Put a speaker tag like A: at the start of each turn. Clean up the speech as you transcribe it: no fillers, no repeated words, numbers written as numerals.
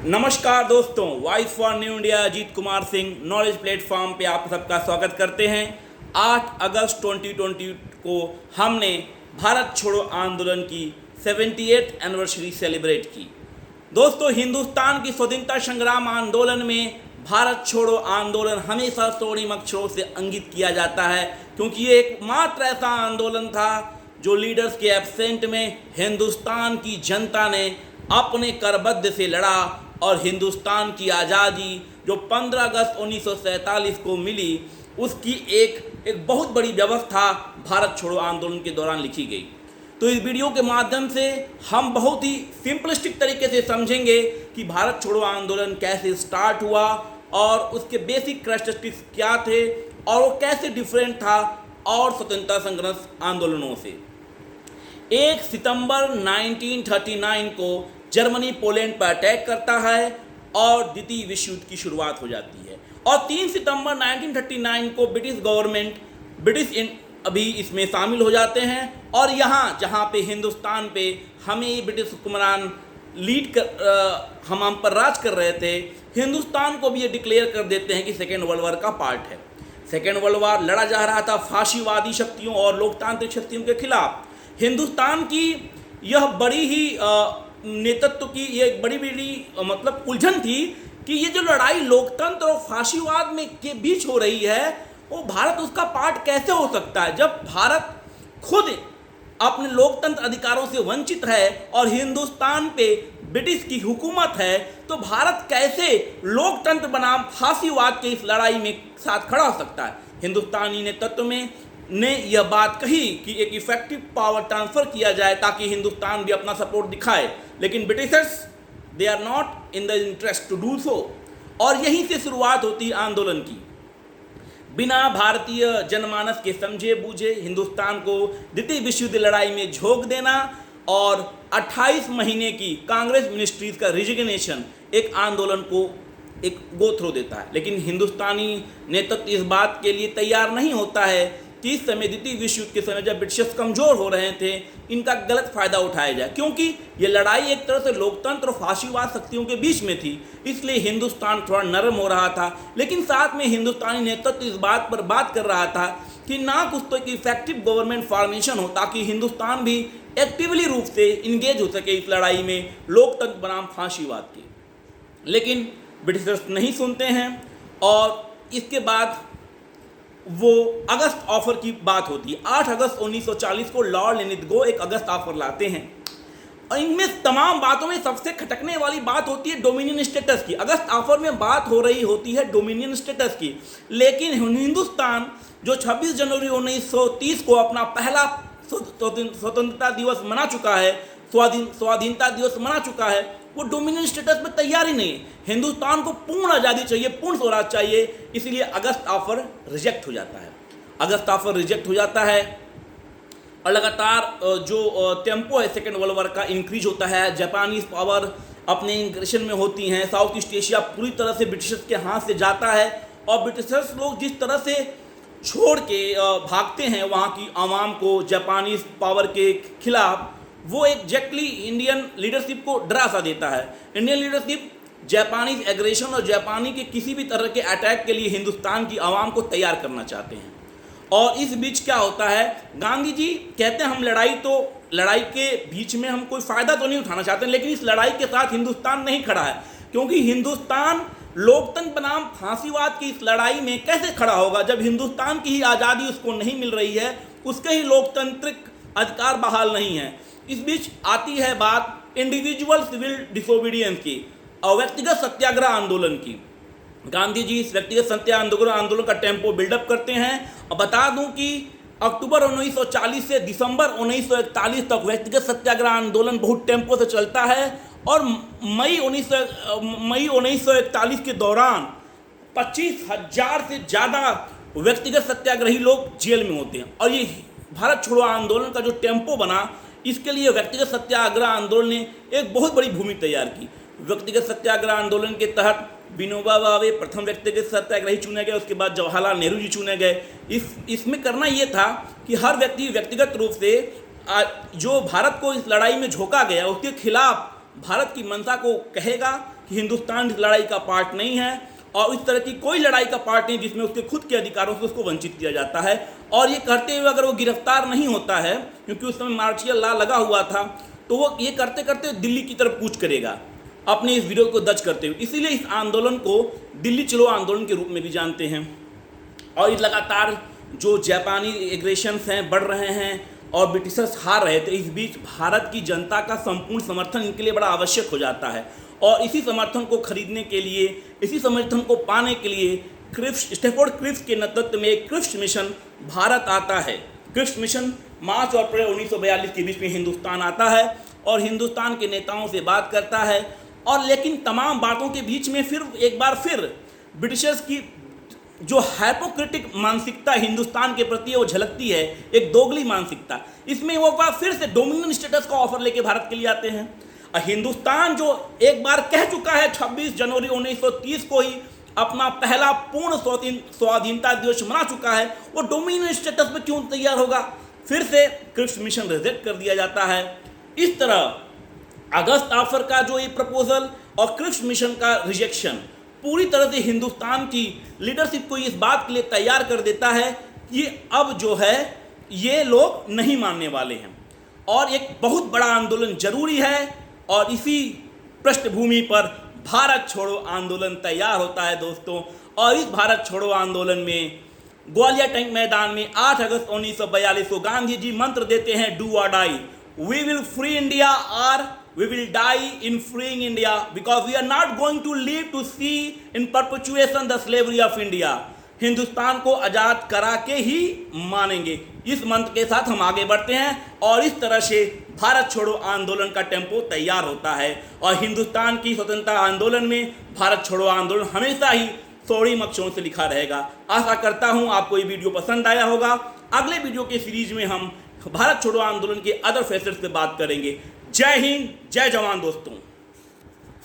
A: नमस्कार दोस्तों, voice for new India Ajit Kumar Singh knowledge platform पे आप सबका स्वागत करते हैं। 8 अगस्त 2020 को हमने भारत छोड़ो आंदोलन की 78th एनिवर्सरी सेलिब्रेट की। दोस्तों, हिंदुस्तान की स्वतंत्रता संग्राम आंदोलन में भारत छोड़ो आंदोलन हमेशा स्वर्णिम अक्षरों से अंकित किया जाता है, क्योंकि ये एकमात्र ऐसा आंदोलन था जो लीडर्स के एब्सेंट में हिंदुस्तान की जनता ने अपने करबद्ध से लड़ा और हिंदुस्तान की आज़ादी जो 15 अगस्त 1947 को मिली, उसकी एक बहुत बड़ी व्यवस्था भारत छोड़ो आंदोलन के दौरान लिखी गई। तो इस वीडियो के माध्यम से हम बहुत ही सिंपलिस्टिक तरीके से समझेंगे कि भारत छोड़ो आंदोलन कैसे स्टार्ट हुआ और उसके बेसिक कैरेक्टरिस्टिक्स क्या थे और वो कैसे डिफरेंट था और स्वतंत्रता संग्राम आंदोलनों से। 1 सितंबर 1939 को जर्मनी पोलैंड पर अटैक करता है और द्वितीय विश्व युद्ध की शुरुआत हो जाती है। और 3 सितंबर 1939 को ब्रिटिश गवर्नमेंट अभी इसमें शामिल हो जाते हैं और यहाँ जहाँ पे हिंदुस्तान पे हमें ब्रिटिश हुक्मरान हम पर राज कर रहे थे, हिंदुस्तान को भी ये डिक्लेयर कर देते हैं कि सेकेंड वर्ल्ड वॉर का पार्ट है। सेकेंड वर्ल्ड वॉर लड़ा जा रहा था फाशीवादी शक्तियों और लोकतांत्रिक शक्तियों के खिलाफ। हिंदुस्तान की यह बड़ी ही नेतृत्व की ये बड़ी मतलब उलझन थी कि ये जो लड़ाई लोकतंत्र और फाशीवाद में के बीच हो रही है, वो भारत उसका पार्ट कैसे हो सकता है जब भारत खुद अपने लोकतंत्र अधिकारों से वंचित है और हिंदुस्तान पे ब्रिटिश की हुकूमत है, तो भारत कैसे लोकतंत्र बनाम फाशीवाद के इस लड़ाई में साथ खड़ा हो सकता है। हिंदुस्तानी नेतृत्व में ने यह बात कही कि एक इफेक्टिव पावर ट्रांसफर किया जाए ताकि हिंदुस्तान भी अपना सपोर्ट दिखाए, लेकिन Britishers they are not in the interest to do so. और यहीं से शुरुआत होती है आंदोलन की। बिना भारतीय जनमानस के समझे बूझे हिंदुस्तान को द्वितीय विश्व युद्ध लड़ाई में झोंक देना और 28 महीने की कांग्रेस मिनिस्ट्रीज का रिजिग्नेशन एक आंदोलन को एक गो थ्रो देता है। लेकिन हिंदुस्तानी नेतृत्व इस बात के लिए तैयार नहीं होता है कि इस समय द्वितीय विश्व युद्ध के समय जब ब्रिटिशर्स कमज़ोर हो रहे थे, इनका गलत फ़ायदा उठाया जाए, क्योंकि ये लड़ाई एक तरह से लोकतंत्र और फाशीवाद शक्तियों के बीच में थी। इसलिए हिंदुस्तान थोड़ा नरम हो रहा था, लेकिन साथ में हिंदुस्तानी नेतृत्व इस बात पर बात कर रहा था कि ना कुछ तो एक इफेक्टिव गवर्नमेंट फॉर्मेशन हो ताकि हिंदुस्तान भी एक्टिवली रूप से इंगेज हो सके इस लड़ाई में लोकतंत्र बनाम फाशीवाद की। लेकिन ब्रिटिशर्स नहीं सुनते हैं और इसके बाद वो अगस्त ऑफर की बात होती है। 8 अगस्त 1940 को लॉर्ड लिनिथगो एक अगस्त ऑफर लाते हैं और इनमें तमाम बातों में सबसे खटकने वाली बात होती है डोमिनियन स्टेटस की। अगस्त ऑफर में बात हो रही होती है डोमिनियन स्टेटस की, लेकिन हिंदुस्तान जो 26 जनवरी 1930 को अपना पहला स्वतंत्रता दिवस मना चुका है, स्वाधीनता दिवस मना चुका है, वो डोमिनियन स्टेटस में तैयार ही नहीं है। हिंदुस्तान को पूर्ण आज़ादी चाहिए, पूर्ण स्वराज चाहिए, इसलिए अगस्त ऑफर रिजेक्ट हो जाता है। अगस्त ऑफर रिजेक्ट हो जाता है और लगातार जो टेम्पो है सेकेंड वर्ल्ड वॉर का इंक्रीज होता है। जापानीज पावर अपने इंक्रेशन में होती हैं, साउथ ईस्ट एशिया पूरी तरह से ब्रिटिशर्स के हाथ से जाता है और ब्रिटिशर्स लोग जिस तरह से छोड़ के भागते हैं वहाँ की आवाम को जापानीज पावर के खिलाफ, वो एग्जैक्टली इंडियन लीडरशिप को डरा सा देता है। इंडियन लीडरशिप जापानीज एग्रेशन और जापानी के किसी भी तरह के अटैक के लिए हिंदुस्तान की आवाम को तैयार करना चाहते हैं। और इस बीच क्या होता है, गांधी जी कहते हैं हम लड़ाई के बीच में हम कोई फ़ायदा तो नहीं उठाना चाहते, लेकिन इस लड़ाई के साथ हिंदुस्तान नहीं खड़ा है, क्योंकि हिंदुस्तान लोकतंत्र बनाम फांसीवाद की इस लड़ाई में कैसे खड़ा होगा जब हिंदुस्तान की ही आज़ादी उसको नहीं मिल रही है, उसके ही लोकतांत्रिक अधिकार बहाल नहीं है। इस बीच आती है बात इंडिविजुअल सिविल डिसोबीडियंस की और व्यक्तिगत सत्याग्रह आंदोलन की। गांधी जी इस व्यक्तिगत सत्याग्रह आंदोलन का टेम्पो बिल्डअप करते हैं और बता दूं कि अक्टूबर 1940 से दिसंबर 1941 तक व्यक्तिगत सत्याग्रह आंदोलन बहुत टेम्पो से चलता है और मई 1941 के दौरान 25,000 से ज़्यादा व्यक्तिगत सत्याग्रही लोग जेल में होते हैं। और ये भारत छोड़ो आंदोलन का जो टेम्पो बना, इसके लिए व्यक्तिगत सत्याग्रह आंदोलन ने एक बहुत बड़ी भूमिका तैयार की। व्यक्तिगत सत्याग्रह आंदोलन के तहत विनोबा भावे प्रथम व्यक्तिगत सत्याग्रही चुने गए, उसके बाद जवाहरलाल नेहरू जी चुने गए। इसमें करना ये था कि हर व्यक्ति व्यक्तिगत रूप से जो भारत को इस लड़ाई में झोंका गया उसके खिलाफ भारत की मंशा को कहेगा कि हिंदुस्तान इस लड़ाई का पार्ट नहीं है और इस तरह की कोई लड़ाई का पार्ट नहीं जिसमें उसके खुद के अधिकारों से उसको वंचित किया जाता है। और ये करते हुए अगर वो गिरफ्तार नहीं होता है, क्योंकि उस समय मार्शियल लॉ लगा हुआ था, तो वो ये करते करते दिल्ली की तरफ कूच करेगा अपने इस विरोध को दर्ज करते हुए। इसीलिए इस आंदोलन को दिल्ली चलो आंदोलन के रूप में भी जानते हैं। और ये लगातार जो जापानी एग्रेशंस हैं बढ़ रहे हैं और ब्रिटिशर्स हार रहे थे, इस बीच भारत की जनता का संपूर्ण समर्थन इनके लिए बड़ा आवश्यक हो जाता है। और इसी समर्थन को खरीदने के लिए, इसी समर्थन को पाने के लिए स्टैफोर्ड क्रिप्स के नेतृत्व में एक क्रिप्स मिशन भारत आता है। क्रिप्स मिशन मार्च और अप्रैल 1942 के बीच में हिंदुस्तान आता है और हिंदुस्तान के नेताओं से बात करता है। और लेकिन तमाम बातों के बीच में फिर एक बार फिर ब्रिटिशर्स की जो हाइपोक्रेटिक मानसिकता हिंदुस्तान के प्रति वो झलकती है, एक दोगली मानसिकता। इसमें वो बार फिर से डोमिनियन स्टेटस का ऑफर लेके भारत के लिए आते हैं। हिंदुस्तान जो एक बार कह चुका है 26 जनवरी 1930 को ही अपना पहला पूर्ण स्वाधीनता दिवस मना चुका है, वो डोमिनियन स्टेटस पे क्यों तैयार होगा? फिर से क्रिप्स मिशन रिजेक्ट कर दिया जाता है। इस तरह अगस्त ऑफर का जो ये प्रपोजल और क्रिप्स मिशन का रिजेक्शन पूरी तरह से हिंदुस्तान की लीडरशिप को इस बात के लिए तैयार कर देता है कि अब जो है ये लोग नहीं मानने वाले हैं और एक बहुत बड़ा आंदोलन जरूरी है। और इसी पृष्ठभूमि पर भारत छोड़ो आंदोलन तैयार होता है दोस्तों। और इस भारत छोड़ो आंदोलन में ग्वालियर टैंक मैदान में 8 अगस्त 1942 को गांधी जी मंत्र देते हैं, डू और die, we will free India और we will die in freeing India because we are not going to live to see in perpetuation the slavery of India। Hindustan को आज़ाद करा के ही मानेंगे। इस मंत्र के साथ हम आगे बढ़ते हैं और इस तरह से भारत छोड़ो आंदोलन का टेम्पो तैयार होता है। और हिंदुस्तान की स्वतंत्रता आंदोलन में भारत छोड़ो आंदोलन हमेशा ही स्वर्णिम अक्षरों से लिखा रहेगा। आशा करता हूँ आपको ये वीडियो पसंद आया होगा। अगले वीडियो के सीरीज में हम भारत छोड़ो आंदोलन के अदर फैसेट्स पे बात करेंगे। जय हिंद, जय जवान दोस्तों।